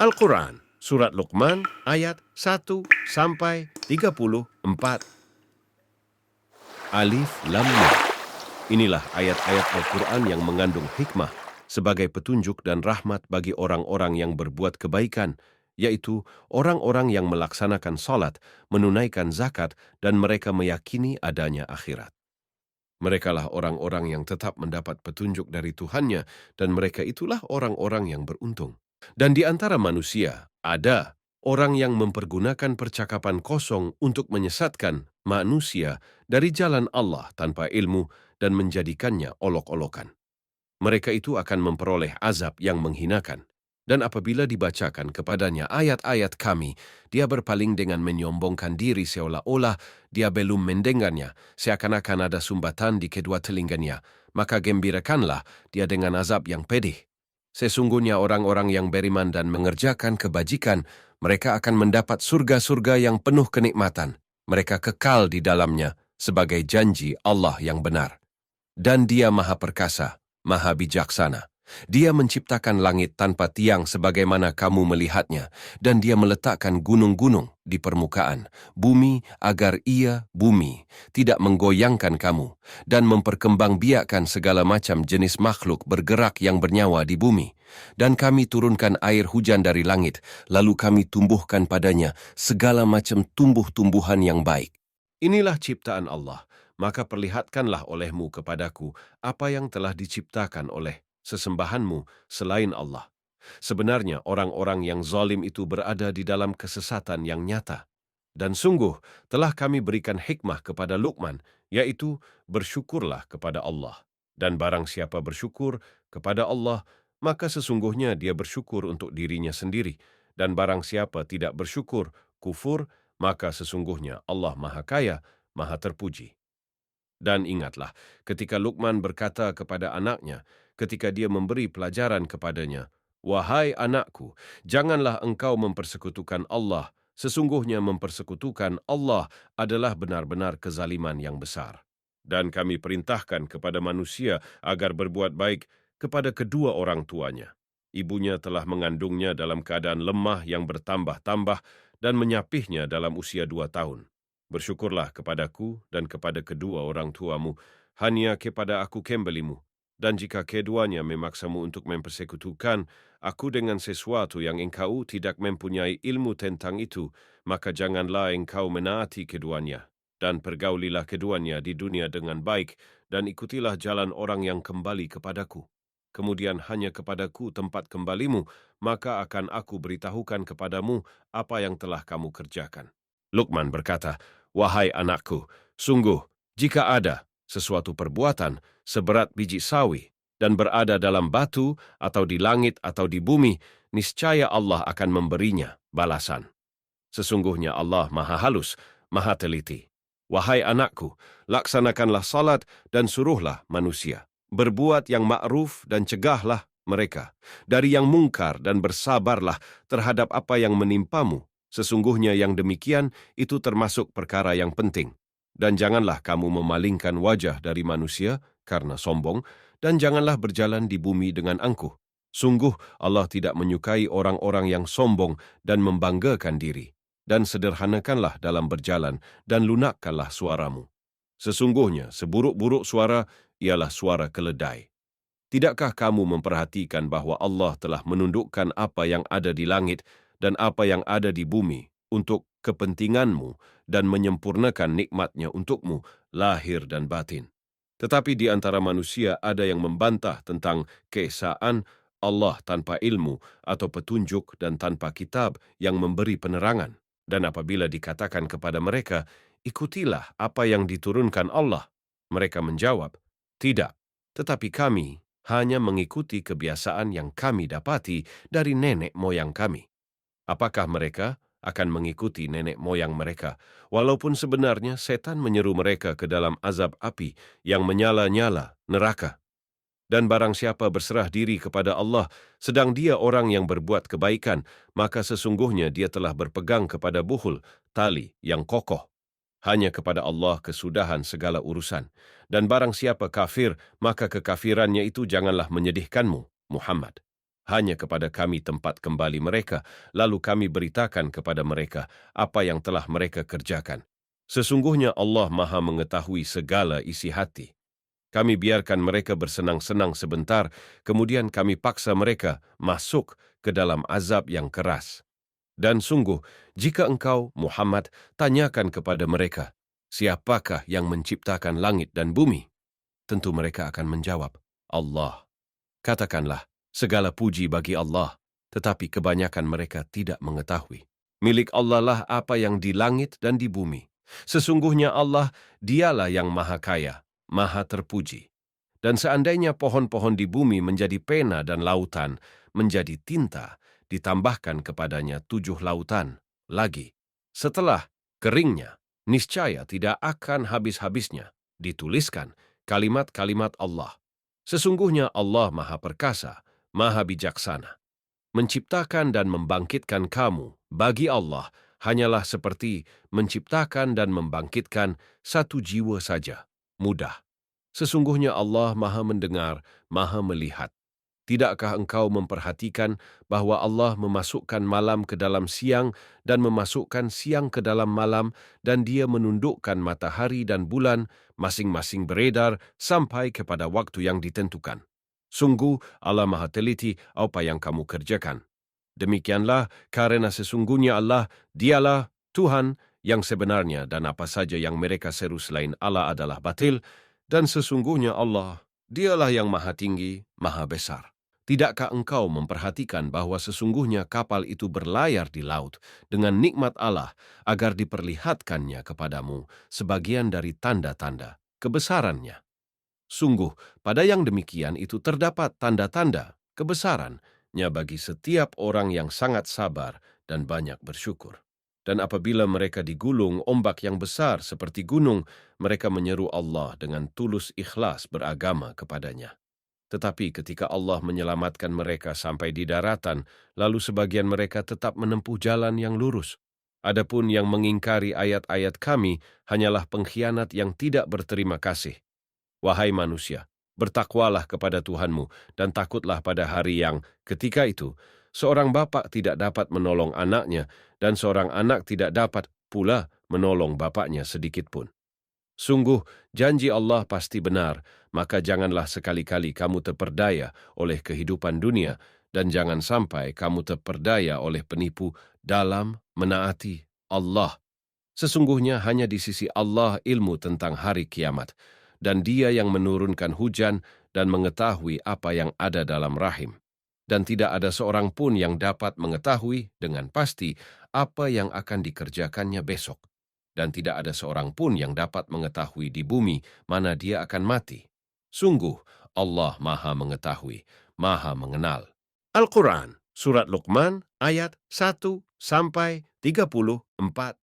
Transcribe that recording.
Al-Quran, Surat Luqman, ayat 1 sampai 34. Alif Lam Mim. Inilah ayat-ayat Al-Quran yang mengandung hikmah sebagai petunjuk dan rahmat bagi orang-orang yang berbuat kebaikan, yaitu orang-orang yang melaksanakan salat, menunaikan zakat, dan mereka meyakini adanya akhirat. Merekalah orang-orang yang tetap mendapat petunjuk dari Tuhannya, dan mereka itulah orang-orang yang beruntung. Dan di antara manusia, ada orang yang mempergunakan percakapan kosong untuk menyesatkan manusia dari jalan Allah tanpa ilmu dan menjadikannya olok-olokan. Mereka itu akan memperoleh azab yang menghinakan. Dan apabila dibacakan kepadanya ayat-ayat kami, dia berpaling dengan menyombongkan diri seolah-olah dia belum mendengarnya, seakan-akan ada sumbatan di kedua telinganya. Maka gembirakanlah dia dengan azab yang pedih. Sesungguhnya orang-orang yang beriman dan mengerjakan kebajikan, mereka akan mendapat surga-surga yang penuh kenikmatan. Mereka kekal di dalamnya sebagai janji Allah yang benar. Dan Dia Maha Perkasa, Maha Bijaksana. Dia menciptakan langit tanpa tiang sebagaimana kamu melihatnya, dan Dia meletakkan gunung-gunung di permukaan bumi agar bumi tidak menggoyangkan kamu, dan memperkembangbiakkan segala macam jenis makhluk bergerak yang bernyawa di bumi. Dan kami turunkan air hujan dari langit, lalu kami tumbuhkan padanya segala macam tumbuh-tumbuhan yang baik. Inilah ciptaan Allah, maka perlihatkanlah olehmu kepadaku apa yang telah diciptakan oleh sesembahanmu selain Allah. Sebenarnya orang-orang yang zalim itu berada di dalam kesesatan yang nyata. Dan sungguh telah kami berikan hikmah kepada Luqman, yaitu bersyukurlah kepada Allah. Dan barang siapa bersyukur kepada Allah, maka sesungguhnya dia bersyukur untuk dirinya sendiri. Dan barang siapa tidak bersyukur, kufur, maka sesungguhnya Allah Maha Kaya, Maha Terpuji. Dan ingatlah, ketika Luqman berkata kepada anaknya, ketika dia memberi pelajaran kepadanya, "Wahai anakku, janganlah engkau mempersekutukan Allah. Sesungguhnya mempersekutukan Allah adalah benar-benar kezaliman yang besar. Dan kami perintahkan kepada manusia agar berbuat baik kepada kedua orang tuanya. Ibunya telah mengandungnya dalam keadaan lemah yang bertambah-tambah dan menyapihnya dalam usia 2 tahun. Bersyukurlah kepadaku dan kepada kedua orang tuamu, hanya kepada aku kembalimu. Dan jika keduanya memaksamu untuk mempersekutukan aku dengan sesuatu yang engkau tidak mempunyai ilmu tentang itu, maka janganlah engkau menaati keduanya. Dan pergaulilah keduanya di dunia dengan baik, dan ikutilah jalan orang yang kembali kepadaku. Kemudian hanya kepadaku tempat kembalimu, maka akan aku beritahukan kepadamu apa yang telah kamu kerjakan." Luqman berkata, "Wahai anakku, sungguh, jika ada sesuatu perbuatan seberat biji sawi dan berada dalam batu atau di langit atau di bumi, niscaya Allah akan memberinya balasan. Sesungguhnya Allah Maha Halus, Maha Teliti. Wahai anakku, laksanakanlah salat dan suruhlah manusia. Berbuat yang ma'ruf dan cegahlah mereka dari yang mungkar dan bersabarlah terhadap apa yang menimpamu. Sesungguhnya yang demikian itu termasuk perkara yang penting. Dan janganlah kamu memalingkan wajah dari manusia karena sombong, dan janganlah berjalan di bumi dengan angkuh. Sungguh Allah tidak menyukai orang-orang yang sombong dan membanggakan diri. Dan sederhanakanlah dalam berjalan, dan lunakkanlah suaramu. Sesungguhnya seburuk-buruk suara ialah suara keledai. Tidakkah kamu memperhatikan bahwa Allah telah menundukkan apa yang ada di langit dan apa yang ada di bumi untuk kepentinganmu dan menyempurnakan nikmatnya untukmu, lahir dan batin? Tetapi di antara manusia ada yang membantah tentang keesaan Allah tanpa ilmu atau petunjuk dan tanpa kitab yang memberi penerangan. Dan apabila dikatakan kepada mereka, "Ikutilah apa yang diturunkan Allah," mereka menjawab, "Tidak, tetapi kami hanya mengikuti kebiasaan yang kami dapati dari nenek moyang kami." Apakah mereka akan mengikuti nenek moyang mereka, walaupun sebenarnya setan menyeru mereka ke dalam azab api yang menyala-nyala neraka? Dan barang siapa berserah diri kepada Allah, sedang dia orang yang berbuat kebaikan, maka sesungguhnya dia telah berpegang kepada buhul, tali yang kokoh. Hanya kepada Allah kesudahan segala urusan. Dan barang siapa kafir, maka kekafirannya itu janganlah menyedihkanmu, Muhammad. Hanya kepada kami tempat kembali mereka, lalu kami beritakan kepada mereka apa yang telah mereka kerjakan. Sesungguhnya Allah Maha mengetahui segala isi hati. Kami biarkan mereka bersenang-senang sebentar, kemudian kami paksa mereka masuk ke dalam azab yang keras. Dan sungguh, jika engkau, Muhammad, tanyakan kepada mereka, siapakah yang menciptakan langit dan bumi? Tentu mereka akan menjawab, Allah. Katakanlah, segala puji bagi Allah, tetapi kebanyakan mereka tidak mengetahui. Milik Allah lah apa yang di langit dan di bumi. Sesungguhnya Allah, dialah yang maha kaya, maha terpuji. Dan seandainya pohon-pohon di bumi menjadi pena dan lautan, menjadi tinta, ditambahkan kepadanya 7 lautan lagi. Setelah keringnya, niscaya tidak akan habis-habisnya dituliskan kalimat-kalimat Allah. Sesungguhnya Allah Maha Perkasa, Maha Bijaksana. Menciptakan dan membangkitkan kamu bagi Allah hanyalah seperti menciptakan dan membangkitkan satu jiwa saja. Mudah. Sesungguhnya Allah Maha Mendengar, Maha Melihat. Tidakkah engkau memperhatikan bahwa Allah memasukkan malam ke dalam siang dan memasukkan siang ke dalam malam, dan Dia menundukkan matahari dan bulan masing-masing beredar sampai kepada waktu yang ditentukan? Sungguh Allah Maha teliti apa yang kamu kerjakan. Demikianlah karena sesungguhnya Allah, Dialah Tuhan yang sebenarnya, dan apa saja yang mereka seru selain Allah adalah batil, dan sesungguhnya Allah, Dialah yang Maha Tinggi, Maha Besar. Tidakkah engkau memperhatikan bahwa sesungguhnya kapal itu berlayar di laut dengan nikmat Allah agar diperlihatkannya kepadamu sebagian dari tanda-tanda kebesarannya? Sungguh, pada yang demikian itu terdapat tanda-tanda kebesarannya bagi setiap orang yang sangat sabar dan banyak bersyukur. Dan apabila mereka digulung ombak yang besar seperti gunung, mereka menyeru Allah dengan tulus ikhlas beragama kepadanya. Tetapi ketika Allah menyelamatkan mereka sampai di daratan, lalu sebagian mereka tetap menempuh jalan yang lurus. Adapun yang mengingkari ayat-ayat kami hanyalah pengkhianat yang tidak berterima kasih. Wahai manusia, bertakwalah kepada Tuhanmu dan takutlah pada hari yang ketika itu seorang bapak tidak dapat menolong anaknya dan seorang anak tidak dapat pula menolong bapaknya sedikitpun. Sungguh, janji Allah pasti benar, maka janganlah sekali-kali kamu terperdaya oleh kehidupan dunia dan jangan sampai kamu terperdaya oleh penipu dalam menaati Allah. Sesungguhnya hanya di sisi Allah ilmu tentang hari kiamat, dan Dia yang menurunkan hujan dan mengetahui apa yang ada dalam rahim. Dan tidak ada seorang pun yang dapat mengetahui dengan pasti apa yang akan dikerjakannya besok. Dan tidak ada seorang pun yang dapat mengetahui di bumi mana dia akan mati. Sungguh, Allah Maha Mengetahui, Maha Mengenal. Al-Quran, Surat Luqman, ayat 1 sampai 34.